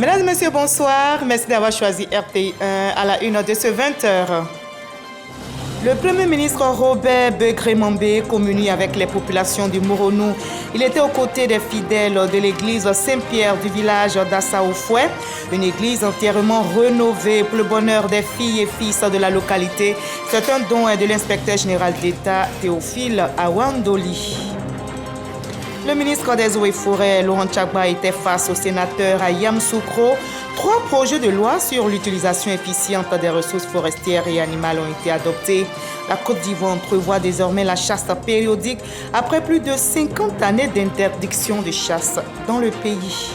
Mesdames et messieurs, bonsoir. Merci d'avoir choisi RTI1 à la une de ce 20h. Le Premier ministre Robert Begré-Mambé communie avec les populations du Moronou. Il était aux côtés des fidèles de l'église Saint-Pierre du village d'Assaoufoué, une église entièrement rénovée pour le bonheur des filles et fils de la localité. C'est un don de l'inspecteur général d'État Théophile Awandoli. Le ministre des Eaux et Forêts, Laurent Tchagba, était face au sénateur Ayam Soukro. 3 projets de loi sur l'utilisation efficiente des ressources forestières et animales ont été adoptés. La Côte d'Ivoire prévoit désormais la chasse périodique après plus de 50 années d'interdiction de chasse dans le pays.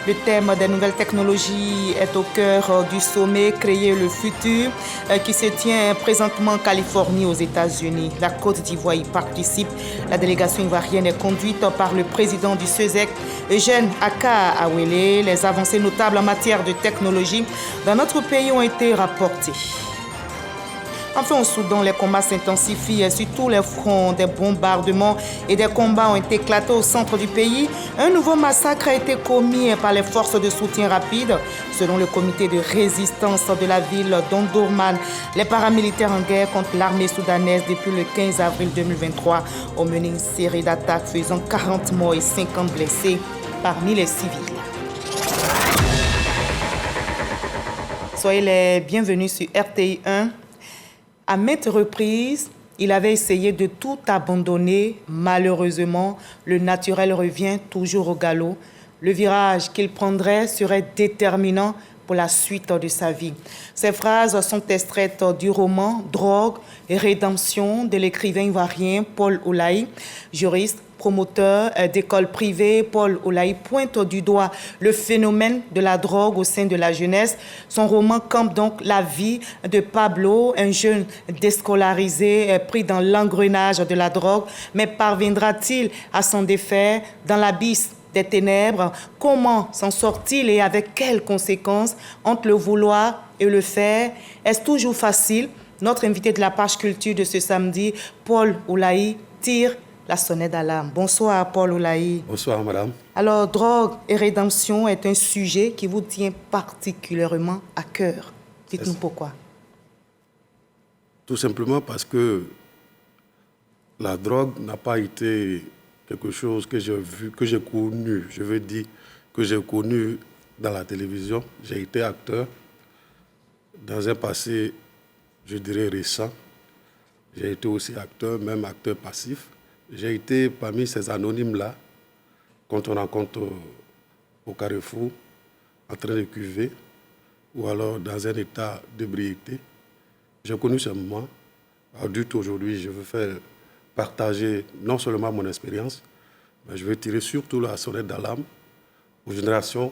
Le thème des nouvelles technologies est au cœur du sommet Créer le futur qui se tient présentement en Californie aux États-Unis. La Côte d'Ivoire y participe. La délégation ivoirienne est conduite par le président du CESEC, Eugène Aka Awele. Les avancées notables en matière de technologie dans notre pays ont été rapportées. Enfin, au Soudan, les combats s'intensifient sur tous les fronts. Des bombardements et des combats ont éclaté au centre du pays. Un nouveau massacre a été commis par les forces de soutien rapide. Selon le comité de résistance de la ville d'Omdurman, les paramilitaires en guerre contre l'armée soudanaise depuis le 15 avril 2023 ont mené une série d'attaques faisant 40 morts et 50 blessés parmi les civils. Soyez les bienvenus sur RTI1. À maintes reprises, il avait essayé de tout abandonner. Malheureusement, le naturel revient toujours au galop. Le virage qu'il prendrait serait déterminant pour la suite de sa vie. Ces phrases sont extraites du roman « Drogue et rédemption » de l'écrivain ivoirien Paul Oulaye, juriste, promoteur d'écoles privées. Paul Oulaye pointe du doigt le phénomène de la drogue au sein de la jeunesse. Son roman campe donc la vie de Pablo, un jeune déscolarisé pris dans l'engrenage de la drogue. Mais parviendra-t-il à s'en défaire dans l'abysse des ténèbres? Comment s'en sort-il et avec quelles conséquences entre le vouloir et le faire? Est-ce toujours facile? Notre invité de la page culture de ce samedi, Paul Oulaye, tire la sonnette d'alarme. Bonsoir, Paul Oulaye. Bonsoir, madame. Alors, drogue et rédemption est un sujet qui vous tient particulièrement à cœur. Dites-nous pourquoi. Tout simplement parce que la drogue n'a pas été quelque chose que j'ai vu, que j'ai connu. Je veux dire que j'ai connu dans la télévision. J'ai été acteur dans un passé, je dirais, récent. J'ai été aussi acteur, même acteur passif. J'ai été parmi ces anonymes-là, quand on rencontre au carrefour, en train de cuver, ou alors dans un état d'ébriété. J'ai connu ce moment. Adulte aujourd'hui, je veux faire partager non seulement mon expérience, mais je veux tirer surtout la sonnette d'alarme aux générations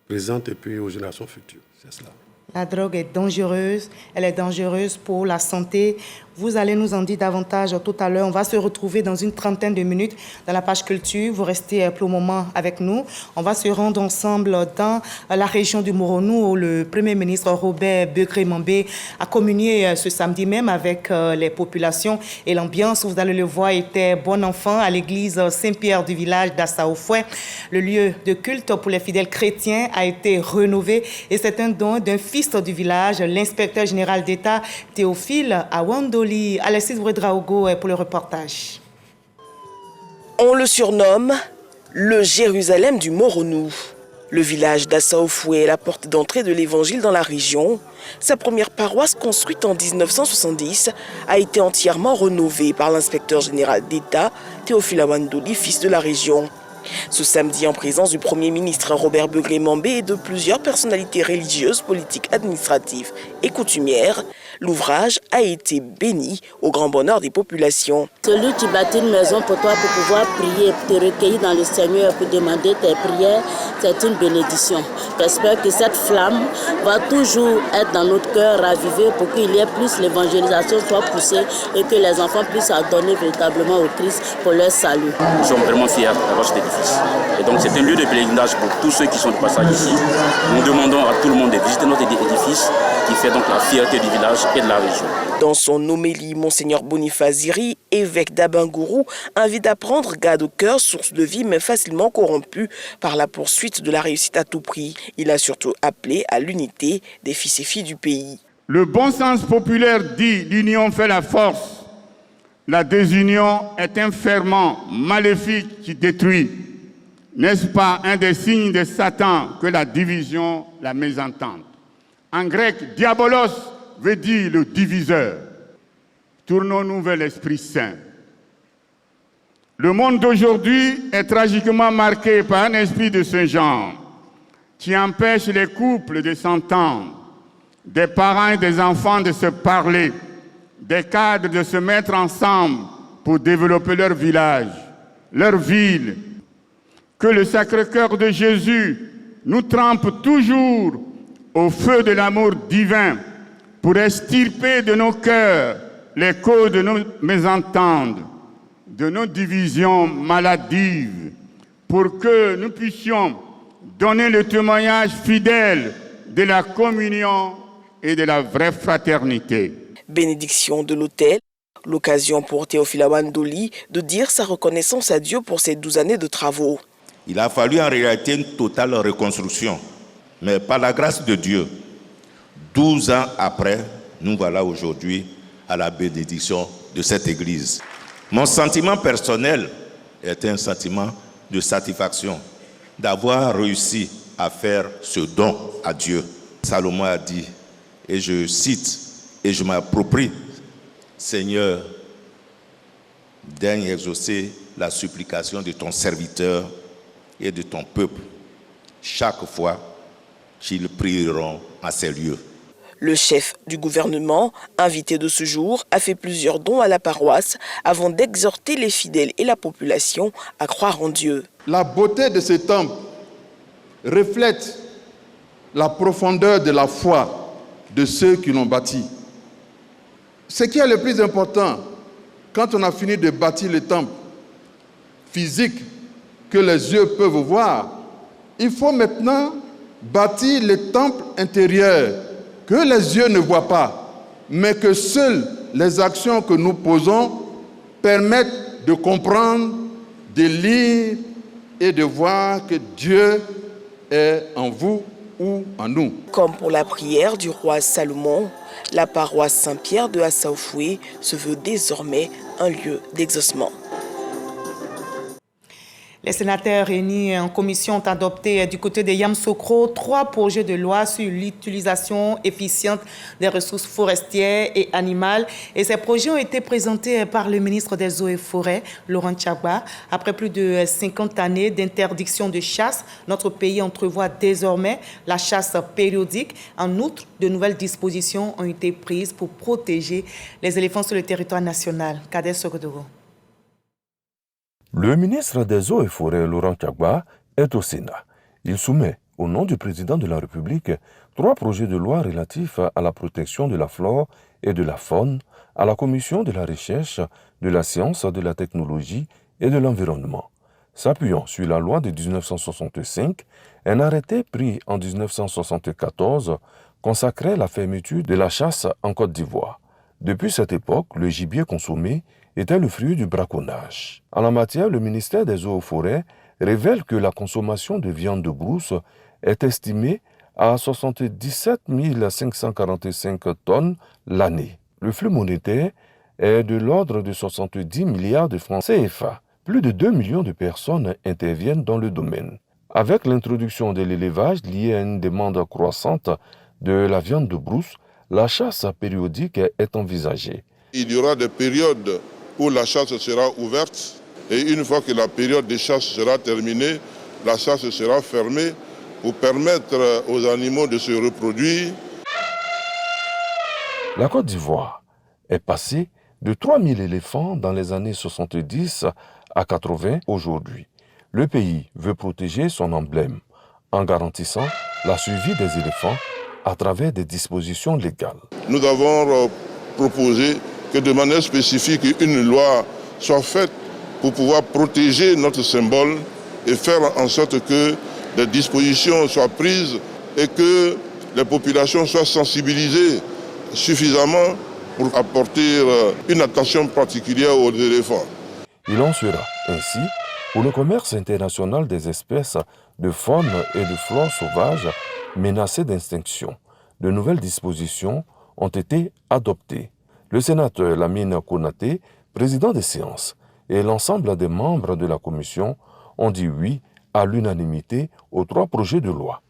présentes et puis aux générations futures. C'est cela. La drogue est dangereuse. Elle est dangereuse pour la santé. Vous allez nous en dire davantage tout à l'heure. On va se retrouver dans une trentaine de minutes dans la page culture. Vous restez pour le moment avec nous. On va se rendre ensemble dans la région du Moronou où le Premier ministre Robert Begré-Mambé a communié ce samedi même avec les populations. Et l'ambiance, vous allez le voir, était bon enfant à l'église Saint-Pierre du village d'Assaoufoué. Le lieu de culte pour les fidèles chrétiens a été rénové et c'est un don d'un fils du village, l'inspecteur général d'État Théophile Awandoli. Alexis Ouedraogo pour le reportage. On le surnomme le Jérusalem du Moronou. Le village d'Assaoufoué est la porte d'entrée de l'évangile dans la région. Sa première paroisse, construite en 1970, a été entièrement rénovée par l'inspecteur général d'État Théophile Awandoli, fils de la région. Ce samedi, en présence du Premier ministre Robert Begré-Mambé et de plusieurs personnalités religieuses, politiques, administratives et coutumières, l'ouvrage a été béni au grand bonheur des populations. Celui qui bâtit une maison pour toi pour pouvoir prier, te recueillir dans le Seigneur pour demander tes prières, c'est une bénédiction. J'espère que cette flamme va toujours être dans notre cœur, ravivée pour qu'il y ait plus, l'évangélisation soit poussée et que les enfants puissent adonner véritablement au Christ pour leur salut. Nous sommes vraiment fiers d'avoir cet édifice. Et donc c'est un lieu de pèlerinage pour tous ceux qui sont de passage ici. Nous demandons à tout le monde de visiter notre édifice qui fait donc la fierté du village et de la région. Dans son homélie, Monseigneur Boniface Ziri, évêque d'Abangourou, invite à prendre garde au cœur, source de vie mais facilement corrompue par la poursuite de la réussite à tout prix. Il a surtout appelé à l'unité des fils et filles du pays. Le bon sens populaire dit « l'union fait la force ». La désunion est un ferment maléfique qui détruit. N'est-ce pas un des signes de Satan que la division, la mésentente? En grec, diabolos veut dire le diviseur. Tournons-nous vers l'Esprit Saint. Le monde d'aujourd'hui est tragiquement marqué par un esprit de ce genre qui empêche les couples de s'entendre, des parents et des enfants de se parler, des cadres de se mettre ensemble pour développer leur village, leur ville. Que le Sacré-Cœur de Jésus nous trempe toujours au feu de l'amour divin pour extirper de nos cœurs les causes de nos mésententes, de nos divisions maladives, pour que nous puissions donner le témoignage fidèle de la communion et de la vraie fraternité. Bénédiction de l'autel, l'occasion pour Théophile Awandoli de dire sa reconnaissance à Dieu pour ces 12 années de travaux. Il a fallu en réalité une totale reconstruction. Mais par la grâce de Dieu, 12 ans après, nous voilà aujourd'hui à la bénédiction de cette église. Mon sentiment personnel est un sentiment de satisfaction d'avoir réussi à faire ce don à Dieu. Salomon a dit, et je cite, et je m'approprie, Seigneur, daigne exaucer la supplication de ton serviteur et de ton peuple, chaque fois qu'ils prieront à ces lieux. Le chef du gouvernement, invité de ce jour, a fait plusieurs dons à la paroisse avant d'exhorter les fidèles et la population à croire en Dieu. La beauté de ce temple reflète la profondeur de la foi de ceux qui l'ont bâti. Ce qui est le plus important, quand on a fini de bâtir le temple physique que les yeux peuvent voir, il faut maintenant bâtir le temple intérieur que les yeux ne voient pas, mais que seules les actions que nous posons permettent de comprendre, de lire et de voir que Dieu est en vous ou en nous. Comme pour la prière du roi Salomon, la paroisse Saint-Pierre de Assaoufoué se veut désormais un lieu d'exaucement. Les sénateurs réunis en commission ont adopté du côté de Yamoussoukro 3 projets de loi sur l'utilisation efficiente des ressources forestières et animales. Et ces projets ont été présentés par le ministre des Eaux et Forêts, Laurent Tchagba. Après plus de 50 années d'interdiction de chasse, notre pays entrevoit désormais la chasse périodique. En outre, de nouvelles dispositions ont été prises pour protéger les éléphants sur le territoire national. Kader Sogodoro. Le ministre des Eaux et Forêts, Laurent Tchagba, est au Sénat. Il soumet, au nom du président de la République, 3 projets de loi relatifs à la protection de la flore et de la faune, à la Commission de la recherche, de la science, de la technologie et de l'environnement. S'appuyant sur la loi de 1965, un arrêté pris en 1974 consacrait la fermeture de la chasse en Côte d'Ivoire. Depuis cette époque, le gibier consommé était le fruit du braconnage. En la matière, le ministère des Eaux et Forêts révèle que la consommation de viande de brousse est estimée à 77 545 tonnes l'année. Le flux monétaire est de l'ordre de 70 milliards de francs CFA. Plus de 2 millions de personnes interviennent dans le domaine. Avec l'introduction de l'élevage lié à une demande croissante de la viande de brousse, la chasse périodique est envisagée. Il y aura des périodes où la chasse sera ouverte et une fois que la période de chasse sera terminée, la chasse sera fermée pour permettre aux animaux de se reproduire. La Côte d'Ivoire est passée de 3000 éléphants dans les années 70 à 80 aujourd'hui. Le pays veut protéger son emblème en garantissant la survie des éléphants à travers des dispositions légales. Nous avons proposé que de manière spécifique, une loi soit faite pour pouvoir protéger notre symbole et faire en sorte que des dispositions soient prises et que les populations soient sensibilisées suffisamment pour apporter une attention particulière aux éléphants. Il en sera ainsi pour le commerce international des espèces de faune et de flore sauvages menacées d'extinction. De nouvelles dispositions ont été adoptées. Le sénateur Lamine Konaté, président des séances, et l'ensemble des membres de la commission ont dit oui à l'unanimité aux 3 projets de loi.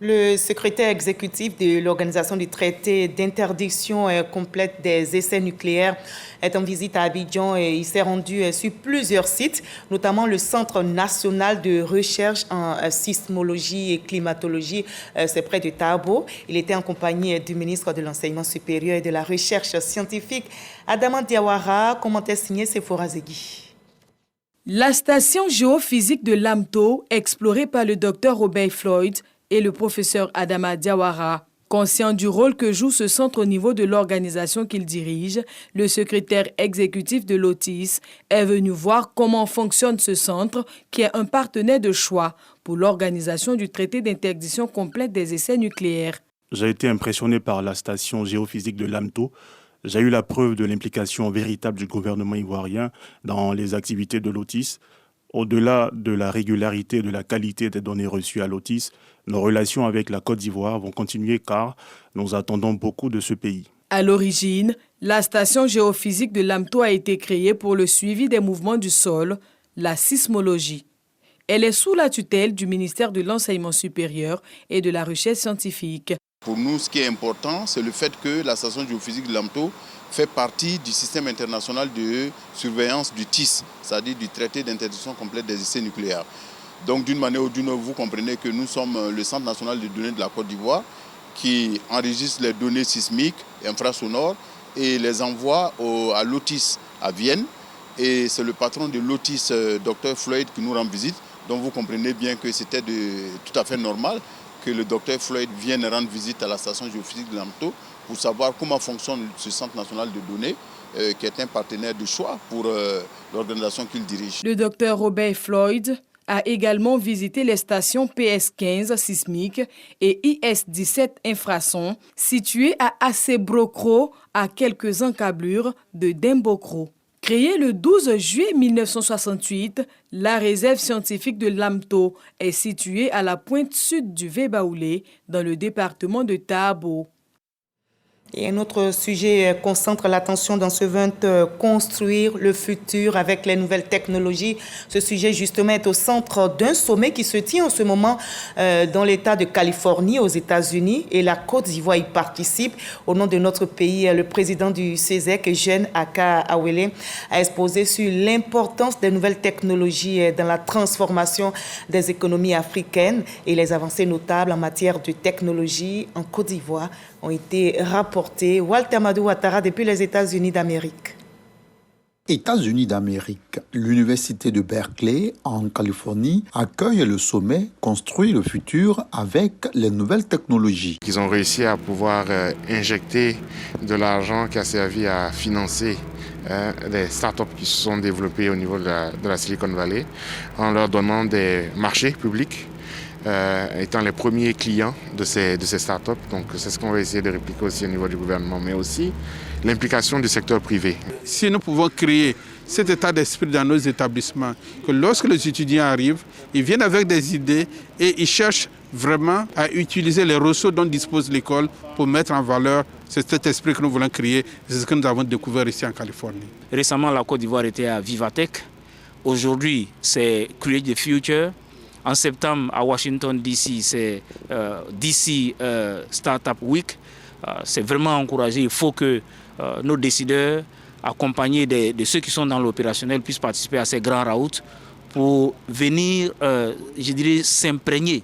Le secrétaire exécutif de l'Organisation du traité d'interdiction complète des essais nucléaires est en visite à Abidjan et il s'est rendu sur plusieurs sites, notamment le Centre national de recherche en sismologie et climatologie, c'est près de Tabo. Il était en compagnie du ministre de l'Enseignement supérieur et de la Recherche scientifique, Adama Diawara, commentaire signé Sephora Zegui. La station géophysique de Lamto, explorée par le Dr Robert Floyd, et le professeur Adama Diawara. Conscient du rôle que joue ce centre au niveau de l'organisation qu'il dirige, le secrétaire exécutif de l'OTIS est venu voir comment fonctionne ce centre qui est un partenaire de choix pour l'organisation du traité d'interdiction complète des essais nucléaires. J'ai été impressionné par la station géophysique de Lamto. J'ai eu la preuve de l'implication véritable du gouvernement ivoirien dans les activités de l'OTIS. Au-delà de la régularité et de la qualité des données reçues à l'OTIS, nos relations avec la Côte d'Ivoire vont continuer car nous attendons beaucoup de ce pays. À l'origine, la station géophysique de Lamto a été créée pour le suivi des mouvements du sol, la sismologie. Elle est sous la tutelle du ministère de l'Enseignement supérieur et de la Recherche scientifique. Pour nous, ce qui est important, c'est le fait que la station géophysique de Lamto fait partie du système international de surveillance du TIS, c'est-à-dire du traité d'interdiction complète des essais nucléaires. Donc d'une manière ou d'une autre, vous comprenez que nous sommes le Centre national de données de la Côte d'Ivoire qui enregistre les données sismiques, infrasonores et les envoie à l'OTIS à Vienne. Et c'est le patron de l'OTIS, Dr Floyd, qui nous rend visite. Donc vous comprenez bien que c'était tout à fait normal que le Dr Floyd vienne rendre visite à la station géophysique de Lamto pour savoir comment fonctionne ce Centre national de données, qui est un partenaire de choix pour l'organisation qu'il dirige. Le Dr Robert Floyd a également visité les stations PS15 sismiques et IS-17 infrasons situées à Assebrokro, à quelques encablures de Dembokro. Créée le 12 juillet 1968, la réserve scientifique de Lamto est située à la pointe sud du Vébaoulé, dans le département de Tabo. Et un autre sujet concentre l'attention dans ce 20, construire le futur avec les nouvelles technologies. Ce sujet, justement, est au centre d'un sommet qui se tient en ce moment dans l'État de Californie, aux États-Unis, et la Côte d'Ivoire y participe. Au nom de notre pays, le président du CESEC, Jeune Aka Awele, a exposé sur l'importance des nouvelles technologies dans la transformation des économies africaines et les avancées notables en matière de technologie en Côte d'Ivoire ont été rapportés. Walter Madou Ouattara depuis les États-Unis d'Amérique. États-Unis d'Amérique, l'université de Berkeley en Californie accueille le sommet Construire le futur avec les nouvelles technologies. Ils ont réussi à pouvoir injecter de l'argent qui a servi à financer des startups qui se sont développées au niveau de la Silicon Valley en leur donnant des marchés publics. Étant les premiers clients de ces startups. Donc c'est ce qu'on va essayer de répliquer aussi au niveau du gouvernement, mais aussi l'implication du secteur privé. Si nous pouvons créer cet état d'esprit dans nos établissements, que lorsque les étudiants arrivent, ils viennent avec des idées et ils cherchent vraiment à utiliser les ressources dont dispose l'école pour mettre en valeur cet esprit que nous voulons créer. C'est ce que nous avons découvert ici en Californie. Récemment, la Côte d'Ivoire était à Vivatech. Aujourd'hui, c'est Create the Future. En septembre, à Washington, D.C., c'est DC Startup Week. C'est vraiment encouragé. Il faut que nos décideurs, accompagnés de ceux qui sont dans l'opérationnel, puissent participer à ces grands routes pour venir, je dirais, s'imprégner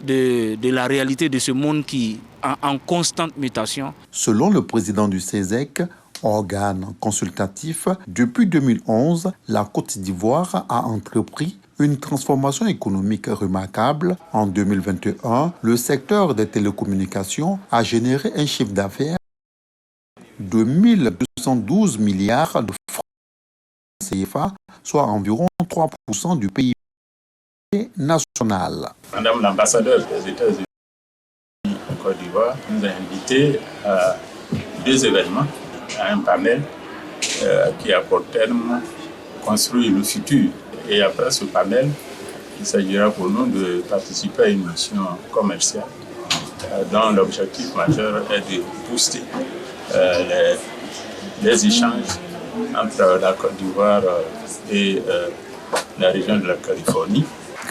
de la réalité de ce monde qui est en constante mutation. Selon le président du CESEC, organe consultatif, depuis 2011, la Côte d'Ivoire a entrepris une transformation économique remarquable. En 2021, le secteur des télécommunications a généré un chiffre d'affaires de 1 212 milliards de francs CFA, soit environ 3% du PIB national. Madame l'ambassadeur des États-Unis. Côte d'Ivoire nous a invités à 2 événements, à un panel qui a pour terme construire le futur. Et après ce panel, il s'agira pour nous de participer à une mission commerciale dont l'objectif majeur est de booster les échanges entre la Côte d'Ivoire et la région de la Californie.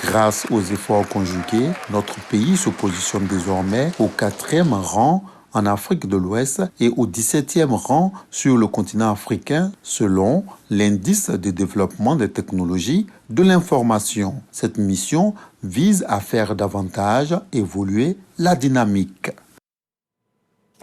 Grâce aux efforts conjugués, notre pays se positionne désormais au 4e rang en Afrique de l'Ouest et au 17e rang sur le continent africain selon l'indice de développement des technologies de l'information. Cette mission vise à faire davantage évoluer la dynamique.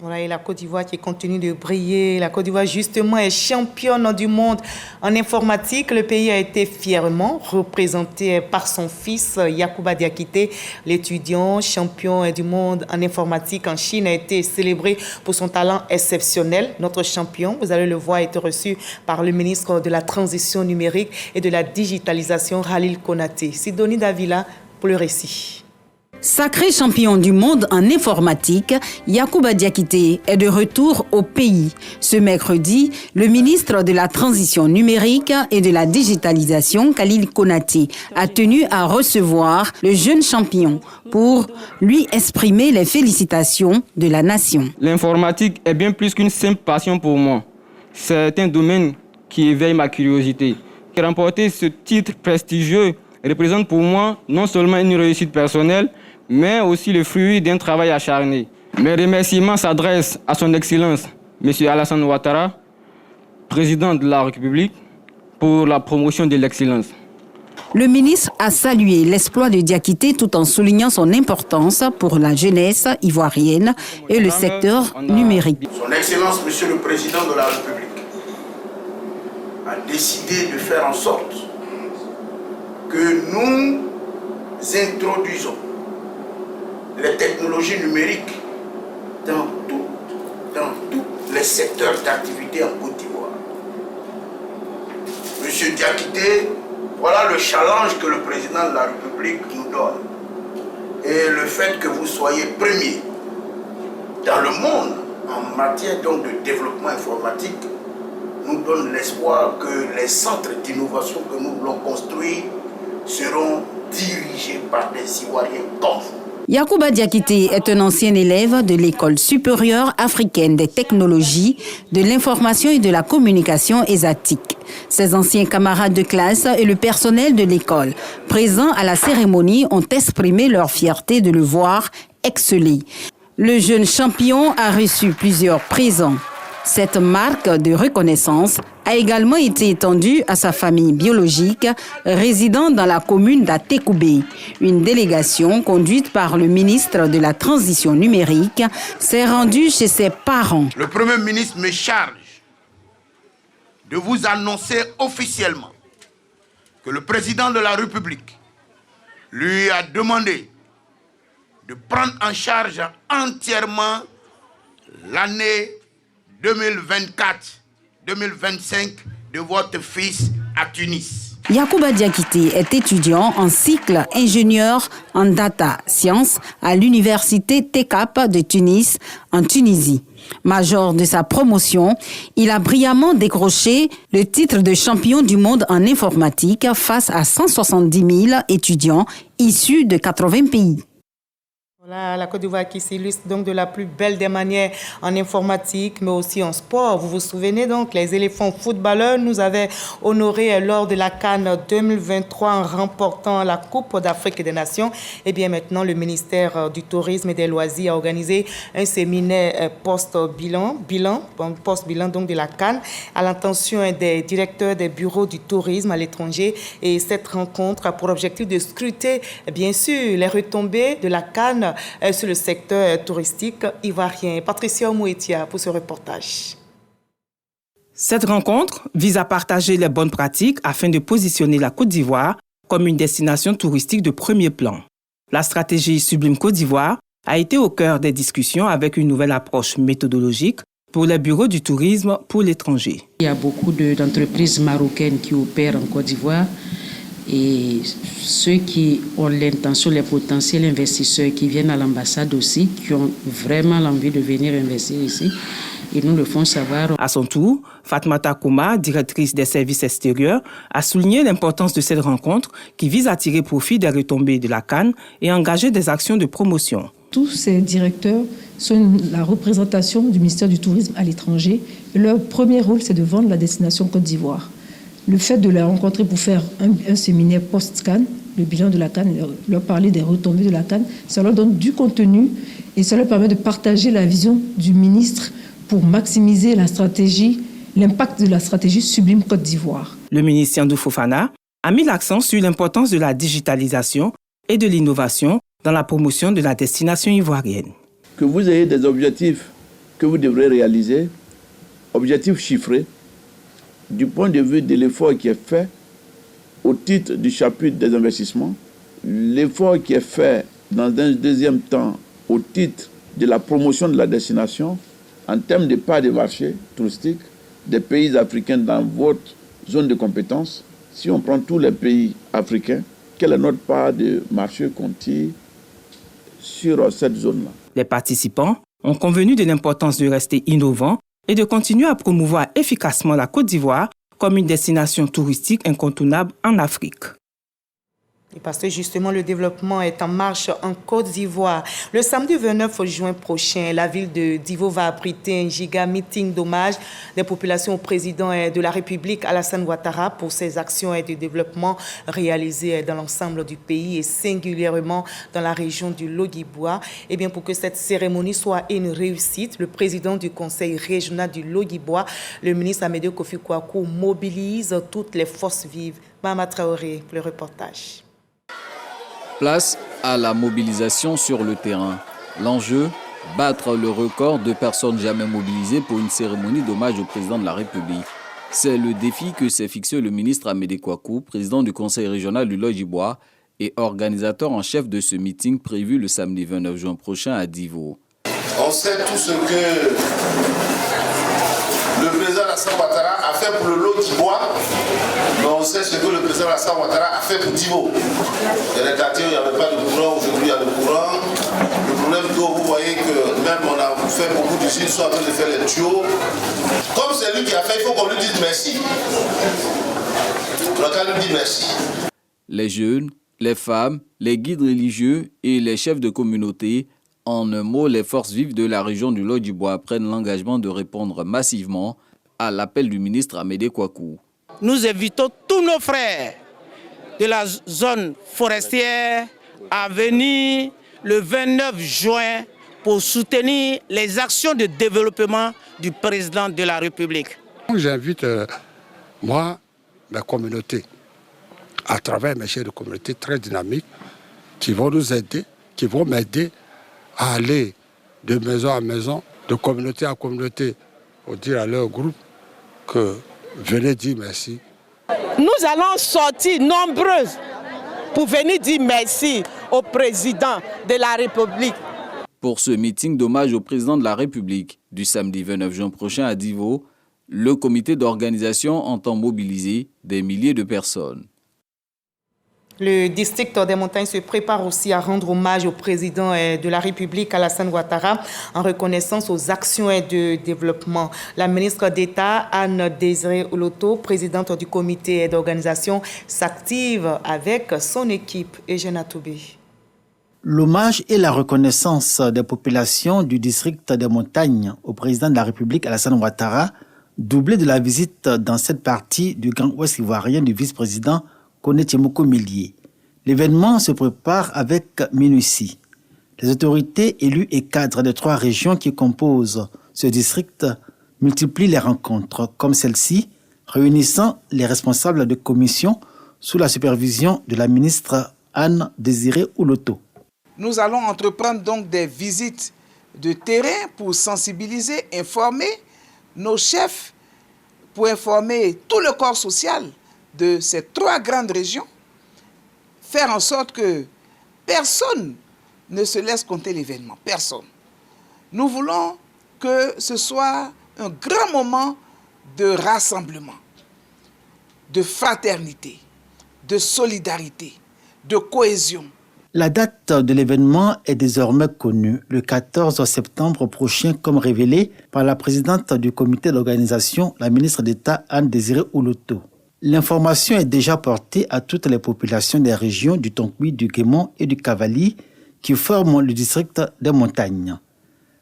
Voilà, et la Côte d'Ivoire qui continue de briller. La Côte d'Ivoire, justement, est championne du monde en informatique. Le pays a été fièrement représenté par son fils, Yacouba Diakité. L'étudiant champion du monde en informatique en Chine a été célébré pour son talent exceptionnel. Notre champion, vous allez le voir, a été reçu par le ministre de la Transition numérique et de la digitalisation, Khalil Konaté. Sidonie Davila pour le récit. Sacré champion du monde en informatique, Yacouba Diakité est de retour au pays. Ce mercredi, le ministre de la Transition numérique et de la digitalisation, Khalil Konaté, a tenu à recevoir le jeune champion pour lui exprimer les félicitations de la nation. L'informatique est bien plus qu'une simple passion pour moi. C'est un domaine qui éveille ma curiosité. Remporter ce titre prestigieux représente pour moi non seulement une réussite personnelle, mais aussi le fruit d'un travail acharné. Mes remerciements s'adressent à son Excellence, M. Alassane Ouattara, président de la République, pour la promotion de l'excellence. Le ministre a salué l'exploit de Diakité tout en soulignant son importance pour la jeunesse ivoirienne et le secteur numérique. Son Excellence, Monsieur le Président de la République, a décidé de faire en sorte que nous introduisons les technologies numériques dans tous les secteurs d'activité en Côte d'Ivoire. Monsieur Diakité, voilà le challenge que le président de la République nous donne. Et le fait que vous soyez premier dans le monde en matière donc de développement informatique nous donne l'espoir que les centres d'innovation que nous voulons construire seront dirigés par des Ivoiriens comme vous. Yacouba Diakité est un ancien élève de l'École supérieure africaine des technologies, de l'information et de la communication ESATIC. Ses anciens camarades de classe et le personnel de l'école présents à la cérémonie ont exprimé leur fierté de le voir exceller. Le jeune champion a reçu plusieurs présents. Cette marque de reconnaissance a également été étendue à sa famille biologique résidant dans la commune d'Atekoubé. Une délégation conduite par le ministre de la Transition numérique s'est rendue chez ses parents. Le Premier ministre me charge de vous annoncer officiellement que le président de la République lui a demandé de prendre en charge entièrement l'année 2024-2025 de votre fils à Tunis. Yacouba Diakité est étudiant en cycle ingénieur en data science à l'université TECAP de Tunis, en Tunisie. Major de sa promotion, il a brillamment décroché le titre de champion du monde en informatique face à 170 000 étudiants issus de 80 pays. Voilà, la Côte d'Ivoire qui s'illustre donc de la plus belle des manières en informatique, mais aussi en sport. Vous vous souvenez donc, les éléphants footballeurs nous avaient honorés lors de la CAN 2023 en remportant la Coupe d'Afrique des Nations. Et bien maintenant, le ministère du Tourisme et des Loisirs a organisé un séminaire post-bilan donc de la CAN à l'intention des directeurs des bureaux du tourisme à l'étranger. Et cette rencontre a pour objectif de scruter, bien sûr, les retombées de la CAN sur le secteur touristique ivoirien. Patricia Mouetia pour ce reportage. Cette rencontre vise à partager les bonnes pratiques afin de positionner la Côte d'Ivoire comme une destination touristique de premier plan. La stratégie Sublime Côte d'Ivoire a été au cœur des discussions avec une nouvelle approche méthodologique pour les bureaux du tourisme pour l'étranger. Il y a beaucoup d'entreprises marocaines qui opèrent en Côte d'Ivoire Et ceux qui ont l'intention, les potentiels investisseurs qui viennent à l'ambassade aussi, qui ont vraiment l'envie de venir investir ici, et nous le font savoir. À son tour, Fatmata Kouma, directrice des services extérieurs, a souligné l'importance de cette rencontre qui vise à tirer profit des retombées de la CAN et engager des actions de promotion. Tous ces directeurs sont la représentation du ministère du Tourisme à l'étranger. Et leur premier rôle, c'est de vendre la destination Côte d'Ivoire. Le fait de les rencontrer pour faire un séminaire post-CAN, le bilan de la CAN, leur parler des retombées de la CAN, ça leur donne du contenu et ça leur permet de partager la vision du ministre pour maximiser la stratégie, l'impact de la stratégie Sublime Côte d'Ivoire. Le ministre Yandou Fofana a mis l'accent sur l'importance de la digitalisation et de l'innovation dans la promotion de la destination ivoirienne. Que vous ayez des objectifs que vous devrez réaliser, objectifs chiffrés, du point de vue de l'effort qui est fait au titre du chapitre des investissements, l'effort qui est fait dans un deuxième temps au titre de la promotion de la destination, en termes de part de marché touristique des pays africains dans votre zone de compétence. Si on prend tous les pays africains, quelle est notre part de marché qu'on tire sur cette zone-là? Les participants ont convenu de l'importance de rester innovants et de continuer à promouvoir efficacement la Côte d'Ivoire comme une destination touristique incontournable en Afrique. Et parce que justement le développement est en marche en Côte d'Ivoire. Le samedi 29 juin prochain, la ville de Divo va abriter un giga meeting d'hommage des populations au président de la République, Alassane Ouattara, pour ses actions de développement réalisées dans l'ensemble du pays et singulièrement dans la région du Logibwa. Et bien pour que cette cérémonie soit une réussite, le président du conseil régional du Logibwa, le ministre Amédée Kofi Kouakou, mobilise toutes les forces vives. Mama Traoré, le reportage. Place à la mobilisation sur le terrain. L'enjeu, battre le record de personnes jamais mobilisées pour une cérémonie d'hommage au président de la République. C'est le défi que s'est fixé le ministre Amédée Kouakou, président du conseil régional du Logibwa et organisateur en chef de ce meeting prévu le samedi 29 juin prochain à Divo. On sait tout ce que le président Alassane Ouattara a fait pour le Logibwa, mais on sait ce que le président Alassane Ouattara a fait pour Divo. Il y a des quartiers où il n'y avait pas de courant, aujourd'hui il y a le courant. Le problème d'eau, vous voyez que même on a fait beaucoup d'usines, soit en train de faire les tuyaux. Comme c'est lui qui a fait, il faut qu'on lui dise merci. On a qu'à lui dire merci. Les jeunes, les femmes, les guides religieux et les chefs de communauté, en un mot, les forces vives de la région du Logibwa prennent l'engagement de répondre massivement à l'appel du ministre Amédée Kouakou. Nous invitons tous nos frères de la zone forestière à venir le 29 juin pour soutenir les actions de développement du président de la République. J'invite, moi, ma communauté, à travers mes chefs de communauté très dynamiques, qui vont nous aider, qui vont m'aider à aller de maison à maison, de communauté à communauté, pour dire à leur groupe que venez dire merci. Nous allons sortir nombreuses pour venir dire merci au président de la République. Pour ce meeting d'hommage au président de la République du samedi 29 juin prochain à Divo, le comité d'organisation entend mobiliser des milliers de personnes. Le district des montagnes se prépare aussi à rendre hommage au président de la République, Alassane Ouattara, en reconnaissance aux actions de développement. La ministre d'État, Anne Désiré Oloto, présidente du comité d'organisation, s'active avec son équipe. Eugène Atoubé. L'hommage et la reconnaissance des populations du district des montagnes au président de la République, Alassane Ouattara, doublé de la visite dans cette partie du Grand Ouest ivoirien du vice-président Koné Tiemoko Millier. L'événement se prépare avec minutie. Les autorités, élus et cadres des 3 régions qui composent ce district multiplient les rencontres, comme celle-ci, réunissant les responsables de commissions sous la supervision de la ministre Anne Désiré Oloto. Nous allons entreprendre donc des visites de terrain pour sensibiliser, informer nos chefs, pour informer tout le corps social de ces 3 grandes régions, faire en sorte que personne ne se laisse compter l'événement, personne. Nous voulons que ce soit un grand moment de rassemblement, de fraternité, de solidarité, de cohésion. La date de l'événement est désormais connue, le 14 septembre prochain, comme révélé par la présidente du comité d'organisation, la ministre d'État Anne-Désirée Oloto. L'information est déjà portée à toutes les populations des régions du Tonkui, du Guémon et du Cavali qui forment le district des montagnes.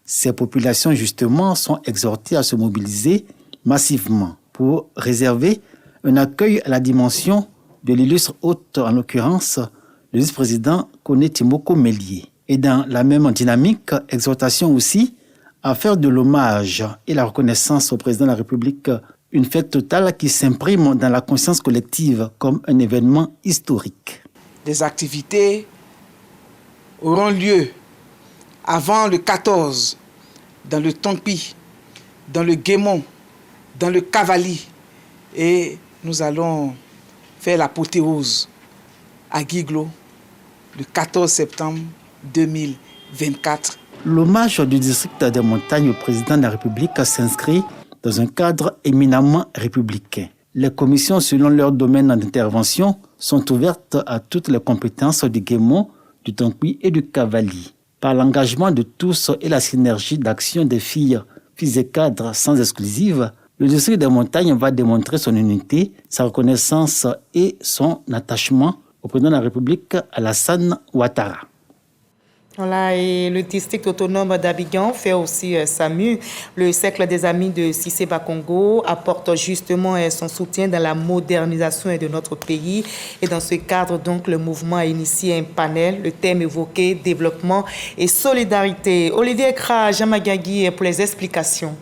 Ces populations, justement, sont exhortées à se mobiliser massivement pour réserver un accueil à la dimension de l'illustre hôte, en l'occurrence, le vice-président Koné Timoko Mélié. Et dans la même dynamique, exhortation aussi à faire de l'hommage et la reconnaissance au président de la République, une fête totale qui s'imprime dans la conscience collective comme un événement historique. Des activités auront lieu avant le 14 dans le Tonkpi, dans le Guémon, dans le Cavali, et nous allons faire l'apothéose à Guiglo le 14 septembre 2024. L'hommage du district des montagnes au président de la République s'inscrit dans un cadre éminemment républicain. Les commissions, selon leur domaine d'intervention, sont ouvertes à toutes les compétences du Guémon, du Tonkui et du Cavali. Par l'engagement de tous et la synergie d'action des filles et cadres sans exclusive, le district des montagnes va démontrer son unité, sa reconnaissance et son attachement au président de la République, Alassane Ouattara. Voilà, et le district autonome d'Abidjan fait aussi SAMU. Le Cercle des Amis de Cissé Bakongo apporte justement son soutien dans la modernisation de notre pays. Et dans ce cadre, donc, le mouvement a initié un panel, le thème évoqué, développement et solidarité. Olivier Kra, Jamagagui pour les explications.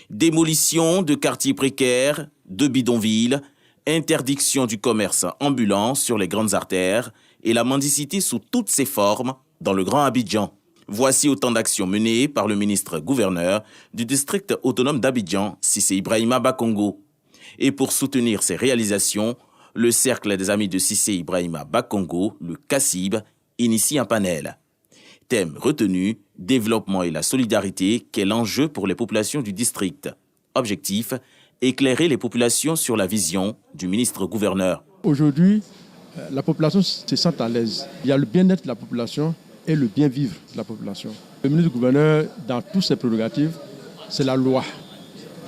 Démolition de quartiers précaires, de bidonvilles, interdiction du commerce ambulant sur les grandes artères et la mendicité sous toutes ses formes dans le Grand Abidjan. Voici autant d'actions menées par le ministre-gouverneur du district autonome d'Abidjan, Cissé Ibrahima Bakongo. Et pour soutenir ces réalisations, le Cercle des Amis de Cissé Ibrahima Bakongo, le CACIB, initie un panel. Thème retenu, développement et la solidarité, quel enjeu pour les populations du district. Objectif, éclairer les populations sur la vision du ministre-gouverneur. Aujourd'hui, la population se sent à l'aise. Il y a le bien-être de la population et le bien-vivre de la population. Le ministre-gouverneur, dans toutes ses prérogatives, c'est la loi.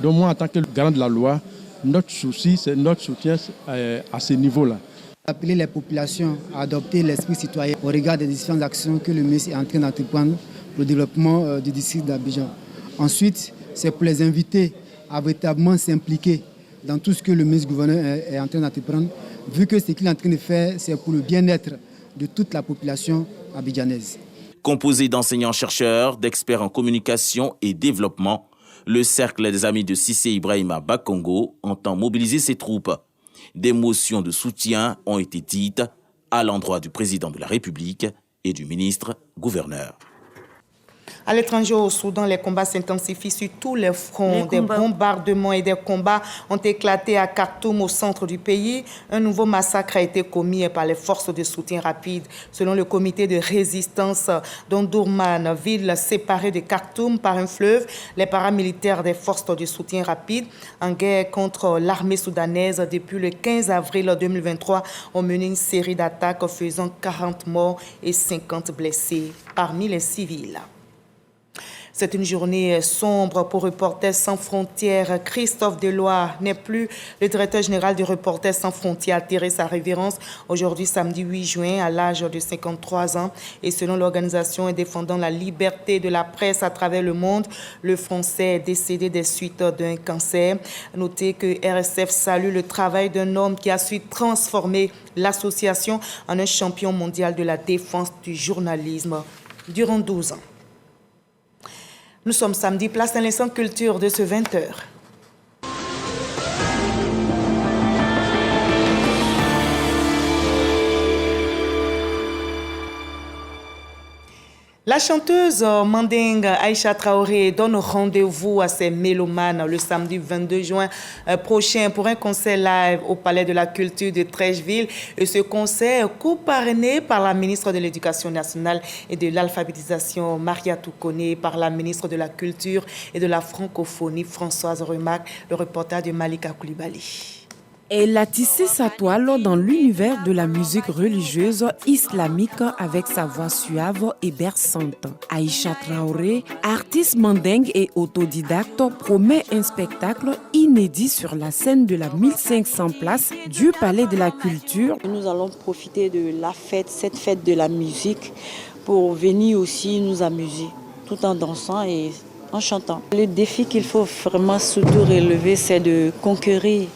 Donc moi, en tant que garant de la loi, notre souci, c'est notre soutien à ce niveau-là. Appeler les populations à adopter l'esprit citoyen au regard des différentes actions que le ministre est en train d'entreprendre pour le développement du district d'Abidjan. Ensuite, c'est pour les inviter à véritablement s'impliquer dans tout ce que le ministre-gouverneur est en train d'entreprendre, vu que ce qu'il est en train de faire, c'est pour le bien-être de toute la population abidjanaise. Composé d'enseignants-chercheurs, d'experts en communication et développement, le Cercle des Amis de Cissé Ibrahima Bakongo entend mobiliser ses troupes. Des motions de soutien ont été dites à l'endroit du président de la République et du ministre-gouverneur. À l'étranger, au Soudan, les combats s'intensifient sur tous les fronts. Des bombardements et des combats ont éclaté à Khartoum, au centre du pays. Un nouveau massacre a été commis par les forces de soutien rapide. Selon le comité de résistance d'Omdurman, ville séparée de Khartoum par un fleuve, les paramilitaires des forces de soutien rapide, en guerre contre l'armée soudanaise depuis le 15 avril 2023, ont mené une série d'attaques faisant 40 morts et 50 blessés parmi les civils. C'est une journée sombre pour Reporters sans frontières. Christophe Deloy n'est plus le directeur général de Reporters sans frontières, altéré sa révérence aujourd'hui samedi 8 juin à l'âge de 53 ans. Et selon l'organisation défendant la liberté de la presse à travers le monde, le Français est décédé des suites d'un cancer. Notez que RSF salue le travail d'un homme qui a su transformer l'association en un champion mondial de la défense du journalisme durant 12 ans. Nous sommes samedi, place dans l'instant culture de ce 20h. La chanteuse mandingue Aïcha Traoré donne rendez-vous à ses mélomanes le samedi 22 juin prochain pour un concert live au Palais de la Culture de Trècheville. Et ce concert est co-parrainé par la ministre de l'Éducation nationale et de l'Alphabétisation, Maria Toukoné, par la ministre de la Culture et de la Francophonie, Françoise Remac, le reportage de Malika Koulibaly. Elle a tissé sa toile dans l'univers de la musique religieuse islamique avec sa voix suave et berçante. Aïcha Traoré, artiste mandingue et autodidacte, promet un spectacle inédit sur la scène de la 1500 places du Palais de la Culture. Nous allons profiter de la fête, cette fête de la musique, pour venir aussi nous amuser, tout en dansant et en chantant. Le défi qu'il faut vraiment surtout relever, c'est de conquérir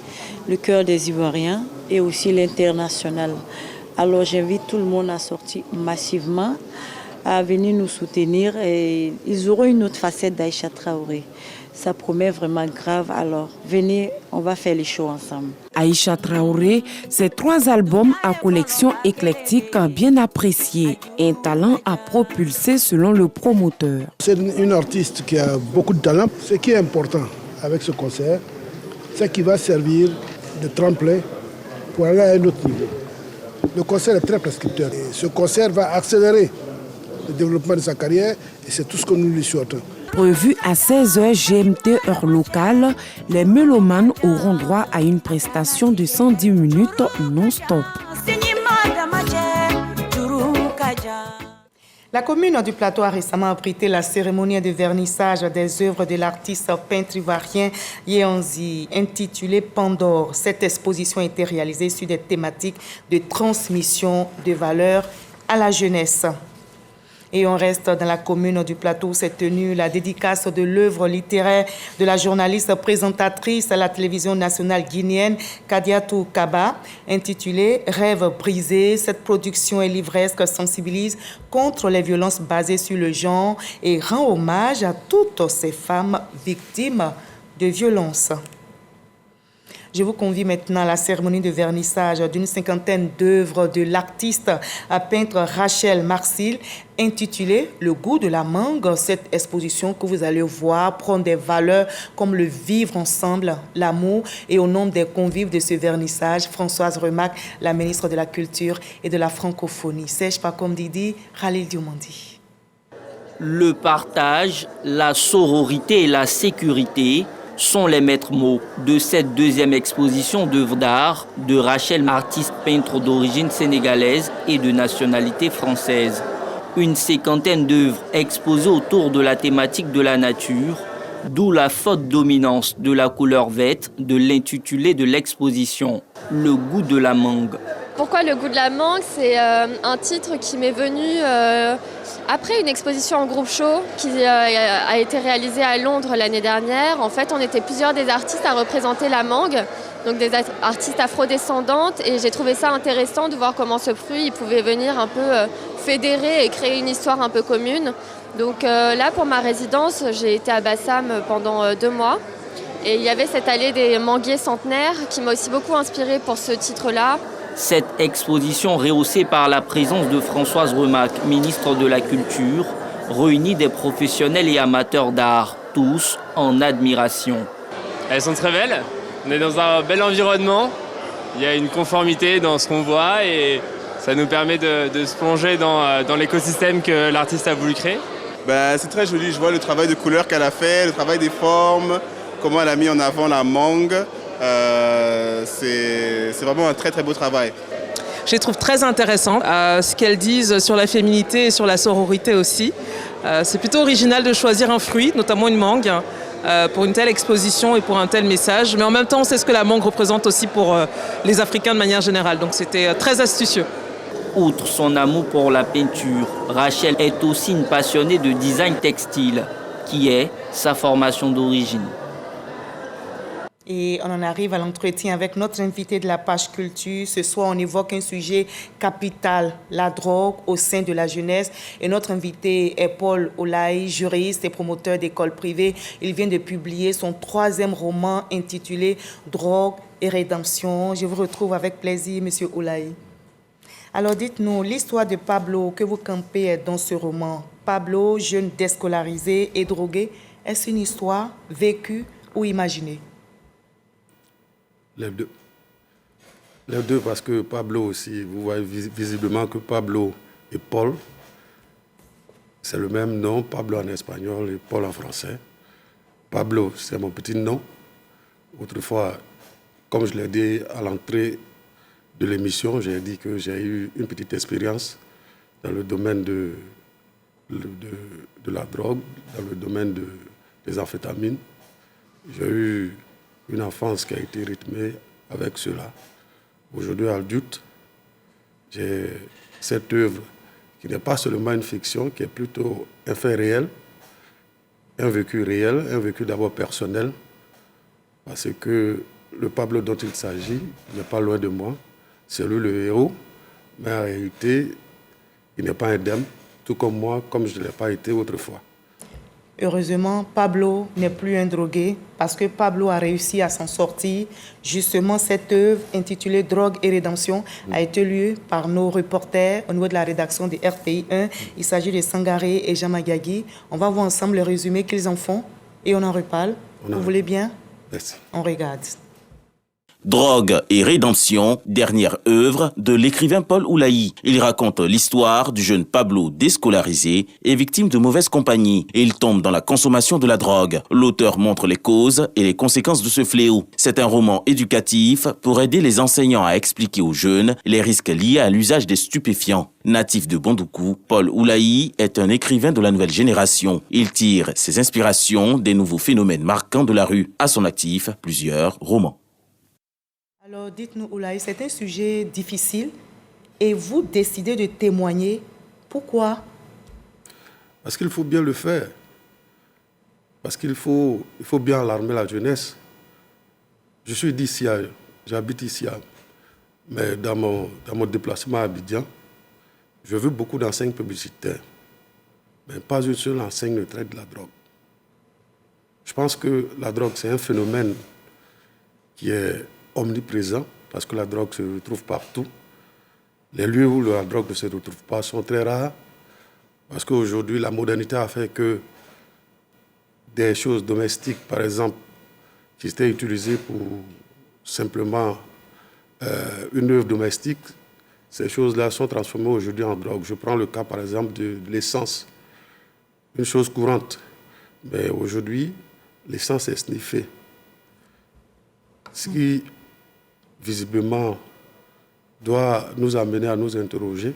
le cœur des Ivoiriens et aussi l'international. Alors j'invite tout le monde à sortir massivement, à venir nous soutenir et ils auront une autre facette d'Aïcha Traoré. Ça promet vraiment grave, alors venez, on va faire les shows ensemble. Aïcha Traoré, ses 3 albums à collection éclectique bien appréciés. Un talent à propulser selon le promoteur. C'est une artiste qui a beaucoup de talent. Ce qui est important avec ce concert, c'est qu'il va servir de tremplin pour aller à un autre niveau. Le concert est très prescripteur. Et ce concert va accélérer le développement de sa carrière et c'est tout ce que nous lui souhaitons. Prévu à 16h GMT heure locale, les mélomanes auront droit à une prestation de 110 minutes non-stop. La commune du Plateau a récemment abrité la cérémonie de vernissage des œuvres de l'artiste peintre ivoirien Yeonzi, intitulée Pandore. Cette exposition a été réalisée sur des thématiques de transmission de valeurs à la jeunesse. Et on reste dans la commune du Plateau où s'est tenue la dédicace de l'œuvre littéraire de la journaliste présentatrice à la télévision nationale guinéenne Kadiatou Kaba, intitulée « Rêve brisé ». Cette production est livresque, sensibilise contre les violences basées sur le genre et rend hommage à toutes ces femmes victimes de violences. Je vous convie maintenant à la cérémonie de vernissage d'une 50aine d'œuvres de l'artiste peintre Rachel Marcil, intitulée « Le goût de la mangue ». Cette exposition que vous allez voir prend des valeurs comme le vivre ensemble, l'amour, et au nom des convives de ce vernissage, Françoise Remac, la ministre de la Culture et de la Francophonie. Sèche pas comme Didi, Khalil Diomandi. Le partage, la sororité et la sécurité sont les maîtres mots de cette deuxième exposition d'œuvres d'art de Rachel, artiste peintre d'origine sénégalaise et de nationalité française. Une 50aine d'œuvres exposées autour de la thématique de la nature, d'où la forte dominance de la couleur verte de l'intitulé de l'exposition, Le goût de la mangue. Pourquoi le goût de la mangue? C'est un titre qui m'est venu après une exposition en groupe show qui a été réalisée à Londres l'année dernière. En fait, on était plusieurs des artistes à représenter la mangue, donc des artistes afrodescendantes, et j'ai trouvé ça intéressant de voir comment ce fruit il pouvait venir un peu fédérer et créer une histoire un peu commune. Donc là, pour ma résidence, j'ai été à Bassam pendant 2 mois. Et il y avait cette allée des manguiers centenaires qui m'a aussi beaucoup inspirée pour ce titre-là. Cette exposition rehaussée par la présence de Françoise Remac, ministre de la Culture, réunit des professionnels et amateurs d'art, tous en admiration. Elles sont très belles, on est dans un bel environnement, il y a une conformité dans ce qu'on voit et ça nous permet de se plonger dans l'écosystème que l'artiste a voulu créer. C'est très joli, je vois le travail de couleur qu'elle a fait, le travail des formes, comment elle a mis en avant la mangue. C'est vraiment un très très beau travail. Je les trouve très intéressants, ce qu'elles disent sur la féminité et sur la sororité aussi. C'est plutôt original de choisir un fruit, notamment une mangue, pour une telle exposition et pour un tel message. Mais en même temps, on sait ce que la mangue représente aussi pour les Africains de manière générale. Donc c'était très astucieux. Outre son amour pour la peinture, Rachel est aussi une passionnée de design textile, qui est sa formation d'origine. Et on en arrive à l'entretien avec notre invité de la page culture. Ce soir, on évoque un sujet capital, la drogue au sein de la jeunesse. Et notre invité est Paul Olaï, juriste et promoteur d'écoles privées. Il vient de publier son 3e roman intitulé « Drogue et rédemption ». Je vous retrouve avec plaisir, Monsieur Olaï. Alors dites-nous, l'histoire de Pablo que vous campez dans ce roman. Pablo, jeune déscolarisé et drogué, est-ce une histoire vécue ou imaginée? Les deux. Les deux, parce que Pablo aussi, vous voyez visiblement que Pablo et Paul, c'est le même nom, Pablo en espagnol et Paul en français. Pablo, c'est mon petit nom. Autrefois, Comme je l'ai dit à l'entrée de l'émission, j'ai dit que j'ai eu une petite expérience dans le domaine de la drogue, dans le domaine des amphétamines. J'ai eu une enfance qui a été rythmée avec cela. Aujourd'hui, adulte, j'ai cette œuvre qui n'est pas seulement une fiction, qui est plutôt un fait réel, un vécu réel, un vécu d'abord personnel, parce que le Pablo dont il s'agit n'est pas loin de moi. C'est lui le héros, mais en réalité, il n'est pas indemne, tout comme moi, comme je ne l'ai pas été autrefois. Heureusement, Pablo n'est plus un drogué parce que Pablo a réussi à s'en sortir. Justement, cette œuvre intitulée Drogue et Rédemption a été lue par nos reporters au niveau de la rédaction de RTI 1. Il s'agit de Sangaré et Jean Magagui. On va voir ensemble le résumé qu'ils en font et on en reparle. Vous voulez bien? Merci. On regarde. Drogue et rédemption, dernière œuvre de l'écrivain Paul Oulahi. Il raconte l'histoire du jeune Pablo déscolarisé et victime de mauvaise compagnie. Et il tombe dans la consommation de la drogue. L'auteur montre les causes et les conséquences de ce fléau. C'est un roman éducatif pour aider les enseignants à expliquer aux jeunes les risques liés à l'usage des stupéfiants. Natif de Bondoukou, Paul Oulahi est un écrivain de la nouvelle génération. Il tire ses inspirations des nouveaux phénomènes marquants de la rue. À son actif, plusieurs romans. Alors, dites-nous, Oulahi, c'est un sujet difficile et vous décidez de témoigner. Pourquoi? Parce qu'il faut bien le faire. Parce qu'il faut bien alarmer la jeunesse. Je suis d'ici, j'habite ici, mais dans mon déplacement à Abidjan, je veux beaucoup d'enseignes publicitaires. Mais pas une seule enseigne ne traite de la drogue. Je pense que la drogue, c'est un phénomène qui est omniprésent, parce que la drogue se retrouve partout. Les lieux où la drogue ne se retrouve pas sont très rares, parce qu'aujourd'hui, la modernité a fait que des choses domestiques, par exemple, qui étaient utilisées pour simplement une œuvre domestique, ces choses-là sont transformées aujourd'hui en drogue. Je prends le cas, par exemple, de l'essence, une chose courante. Mais aujourd'hui, l'essence est sniffée. Ce qui, visiblement, doit nous amener à nous interroger.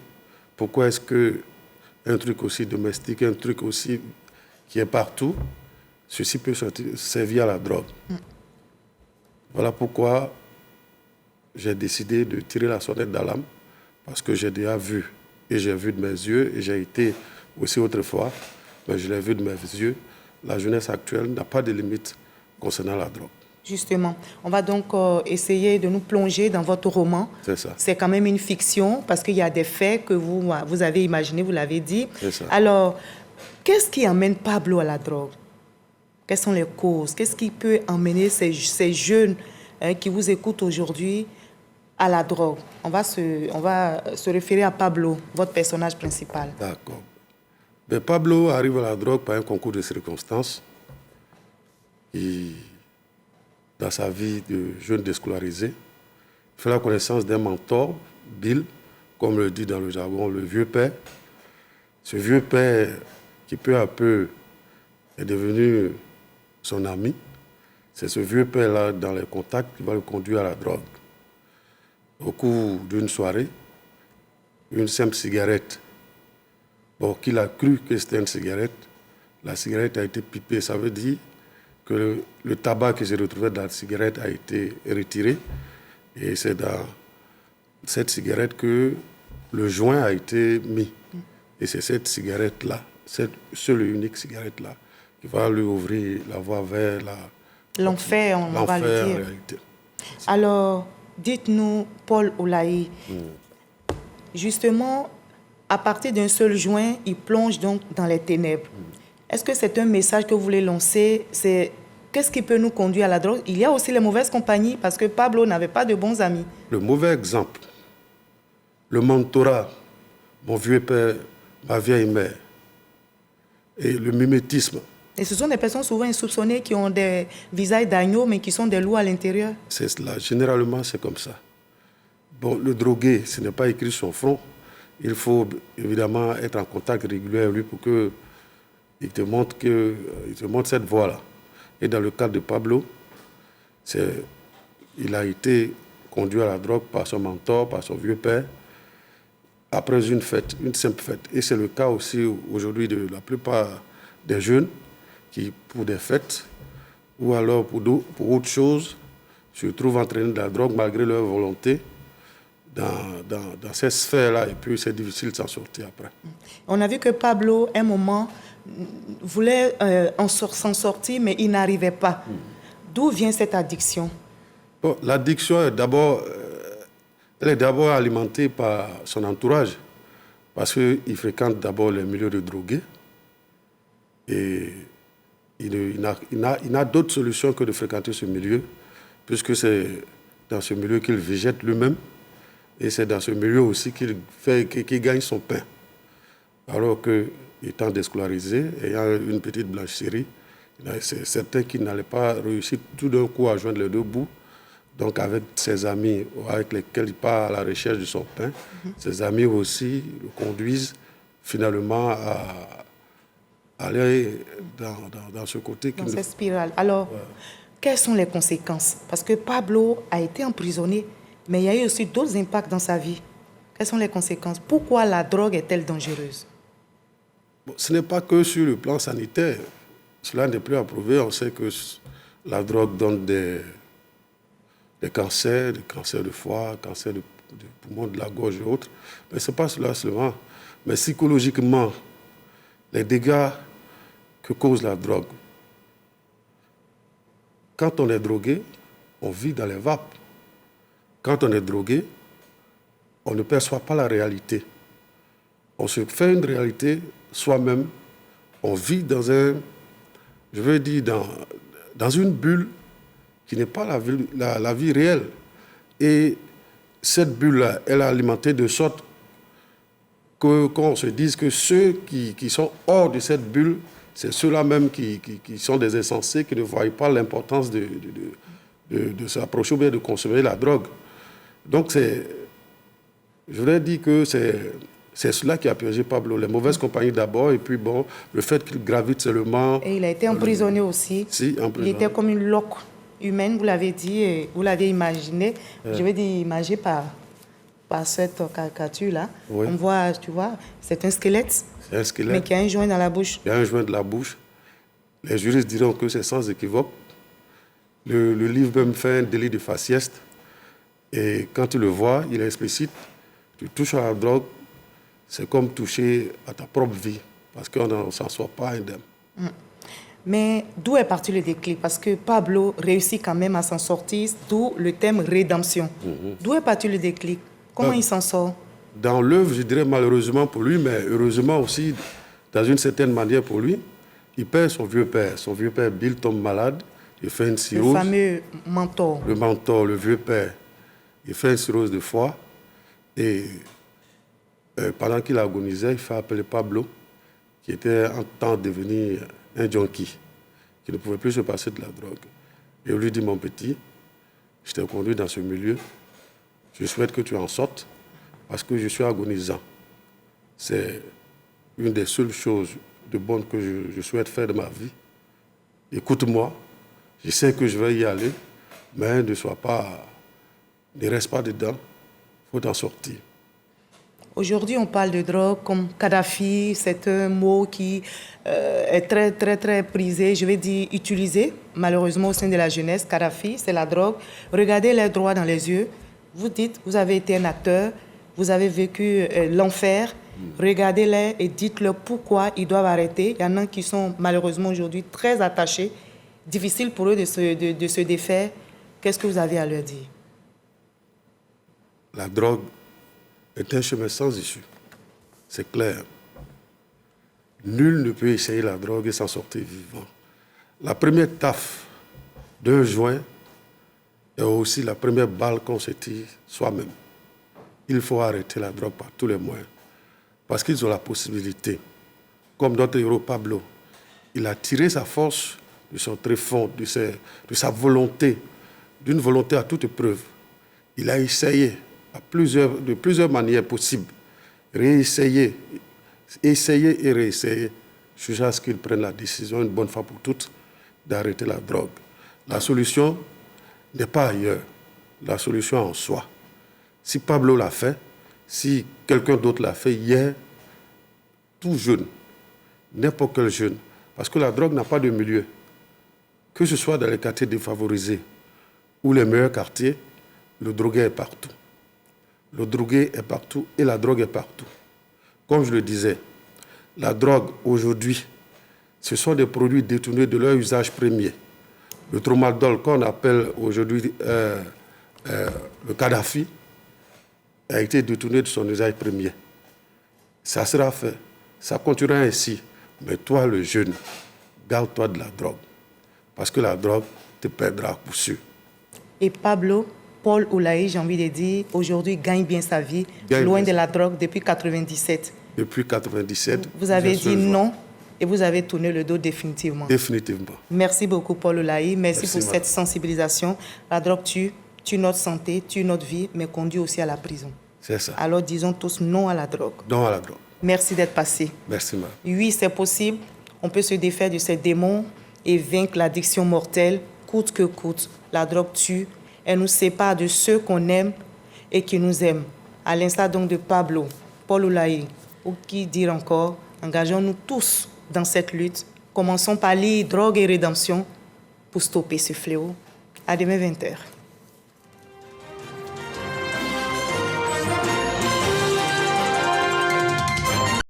Pourquoi est-ce qu'un truc aussi domestique, un truc aussi qui est partout, ceci peut servir à la drogue? Voilà pourquoi j'ai décidé de tirer la sonnette d'alarme, parce que j'ai déjà vu, et j'ai vu de mes yeux, et j'ai été aussi autrefois, mais je l'ai vu de mes yeux, la jeunesse actuelle n'a pas de limite concernant la drogue. Justement, on va donc essayer de nous plonger dans votre roman. C'est ça. C'est quand même une fiction parce qu'il y a des faits que vous avez imaginés, vous l'avez dit. C'est ça. Alors, qu'est-ce qui amène Pablo à la drogue? Quelles sont les causes? Qu'est-ce qui peut emmener ces jeunes qui vous écoutent aujourd'hui à la drogue? On va se référer à Pablo, votre personnage principal. D'accord. Mais Pablo arrive à la drogue par un concours de circonstances. Dans sa vie de jeune déscolarisé, il fait la connaissance d'un mentor, Bill, comme le dit dans le jargon, le vieux père. Ce vieux père qui peu à peu est devenu son ami, c'est ce vieux père-là, dans les contacts, qui va le conduire à la drogue. Au cours d'une soirée, une simple cigarette, qu'il a cru que c'était une cigarette, la cigarette a été pipée, ça veut dire que le tabac qui se retrouvait dans la cigarette a été retiré. Et c'est dans cette cigarette que le joint a été mis. Et c'est cette cigarette-là, cette seule et unique cigarette-là, qui va lui ouvrir la voie vers l'enfer, on va le dire. En réalité. Alors, dites-nous, Paul Oulahi, justement, à partir d'un seul joint, il plonge donc dans les ténèbres. Est-ce que c'est un message que vous voulez lancer? Qu'est-ce qui peut nous conduire à la drogue? Il y a aussi les mauvaises compagnies, parce que Pablo n'avait pas de bons amis. Le mauvais exemple, le mentorat, mon vieux père, ma vieille mère, et le mimétisme. Et ce sont des personnes souvent insoupçonnées qui ont des visages d'agneau, mais qui sont des loups à l'intérieur. C'est cela. Généralement, c'est comme ça. Le drogué, ce n'est pas écrit sur son front. Il faut évidemment être en contact régulier avec lui pour qu'il te montre cette voie-là. Et dans le cas de Pablo, c'est il a été conduit à la drogue par son mentor, par son vieux père, après une fête, une simple fête. Et c'est le cas aussi aujourd'hui de la plupart des jeunes qui, pour des fêtes ou alors pour autre chose, se trouvent entraînés de la drogue malgré leur volonté dans ces sphères-là. Et puis c'est difficile de s'en sortir après. On a vu que Pablo, à un moment, voulait s'en sortir, mais il n'arrivait pas. D'où vient cette addiction? Bon, l'addiction elle est d'abord alimentée par son entourage, parce qu'il fréquente d'abord les milieux de drogués et il n'a d'autre solution que de fréquenter ce milieu, puisque c'est dans ce milieu qu'il végète lui-même et c'est dans ce milieu aussi qu'il gagne son pain. Alors que, étant déscolarisé, ayant une petite blanchisserie, c'est certain qu'il n'allait pas réussir tout d'un coup à joindre les deux bouts. Donc avec ses amis avec lesquels il part à la recherche de son pain, ses amis aussi le conduisent finalement à aller dans ce côté. Dans cette spirale. Alors, quelles sont les conséquences? Parce que Pablo a été emprisonné, mais il y a eu aussi d'autres impacts dans sa vie. Quelles sont les conséquences? Pourquoi la drogue est-elle dangereuse? Bon, ce n'est pas que sur le plan sanitaire. Cela n'est plus à prouver. On sait que la drogue donne des cancers de foie, cancer de poumon, de la gorge et autres. Mais ce n'est pas cela seulement. Mais psychologiquement, les dégâts que cause la drogue. Quand on est drogué, on vit dans les vapes. Quand on est drogué, on ne perçoit pas la réalité. On se fait une réalité soi-même. On vit dans dans une bulle qui n'est pas la vie réelle. Et cette bulle-là, elle est alimentée de sorte qu'on se dise que ceux qui sont hors de cette bulle, c'est ceux-là même qui sont des insensés, qui ne voient pas l'importance de s'approcher ou bien de consommer la drogue. Donc, je voudrais dire que c'est cela qui a piégé Pablo. Les mauvaises compagnies d'abord, et puis bon, le fait qu'il gravite seulement... Et il a été emprisonné aussi. Si, emprisonné. Il était comme une loque humaine, vous l'avez dit, et vous l'avez imaginé. Je vais dire imagé par cette caricature-là. Oui. On voit, tu vois, c'est un squelette. C'est un squelette. Mais qui a un joint dans la bouche. Il y a un joint de la bouche. Les juristes diront que c'est sans équivoque. Le livre même fait un délit de faciès. Et quand tu le vois, il est explicite. Tu touches à la drogue, c'est comme toucher à ta propre vie. Parce qu'on ne s'en sort pas indemne. Mais d'où est parti le déclic? Parce que Pablo réussit quand même à s'en sortir, d'où le thème rédemption. D'où est parti le déclic? Comment il s'en sort? Dans l'œuvre, je dirais malheureusement pour lui, mais heureusement aussi, dans une certaine manière pour lui, il perd son vieux père. Son vieux père, Bill, tombe malade, il fait une cirrhose. Le fameux mentor. Le mentor, le vieux père. Il fait une cirrhose de foie et pendant qu'il agonisait, il fait appeler Pablo, qui était en temps devenu un junkie, qui ne pouvait plus se passer de la drogue. Et il lui dit, mon petit, je t'ai conduit dans ce milieu, je souhaite que tu en sortes parce que je suis agonisant. C'est une des seules choses de bonnes que je souhaite faire de ma vie. Écoute-moi, je sais que je vais y aller, mais ne reste pas dedans, il faut t'en sortir. Aujourd'hui, on parle de drogue comme Kadhafi, c'est un mot qui est très, très, très prisé, je vais dire utilisé, malheureusement au sein de la jeunesse. Kadhafi, c'est la drogue. Regardez les droits dans les yeux. Vous dites, vous avez été un acteur, vous avez vécu l'enfer. Regardez-les et dites-leur pourquoi ils doivent arrêter. Il y en a qui sont malheureusement aujourd'hui très attachés. Difficile pour eux de se défaire. Qu'est-ce que vous avez à leur dire? La drogue est un chemin sans issue. C'est clair. Nul ne peut essayer la drogue et s'en sortir vivant. La première taffe d'un joint est aussi la première balle qu'on se tire soi-même. Il faut arrêter la drogue par tous les moyens. Parce qu'ils ont la possibilité, comme notre héros Pablo, il a tiré sa force de son tréfonds, de sa volonté, d'une volonté à toute épreuve. Il a essayé de plusieurs manières possibles, réessayer, essayer et réessayer, jusqu'à ce qu'il prenne la décision, une bonne fois pour toutes, d'arrêter la drogue. La solution n'est pas ailleurs. la solution en soi. Si Pablo l'a fait, si quelqu'un d'autre l'a fait hier, tout jeune, n'importe quel jeune, parce que la drogue n'a pas de milieu, que ce soit dans les quartiers défavorisés ou les meilleurs quartiers, le drogué est partout. Le drogué est partout et la drogue est partout. Comme je le disais, la drogue aujourd'hui, ce sont des produits détournés de leur usage premier. Le tramadol, qu'on appelle aujourd'hui le Kadhafi, a été détourné de son usage premier. Ça sera fait, ça continuera ainsi. Mais toi, le jeune, garde-toi de la drogue. Parce que la drogue te perdra à coup sûr. Et Pablo, Paul Oulaye, j'ai envie de dire, aujourd'hui gagne bien sa vie, loin de la drogue depuis 1997. Depuis 1997. Vous avez dit non et vous avez tourné le dos définitivement. Définitivement. Merci beaucoup, Paul Oulaye. Merci pour cette sensibilisation. La drogue tue notre santé, tue notre vie, mais conduit aussi à la prison. C'est ça. Alors disons tous non à la drogue. Non à la drogue. Merci d'être passé. Merci, madame. Oui, c'est possible. On peut se défaire de ces démons et vaincre l'addiction mortelle, coûte que coûte. La drogue tue. Elle nous sépare de ceux qu'on aime et qui nous aiment. À l'instar donc de Pablo, Paul Oulaye, ou qui dire encore, engageons-nous tous dans cette lutte. Commençons par lire Drogue et rédemption pour stopper ce fléau. À demain 20h.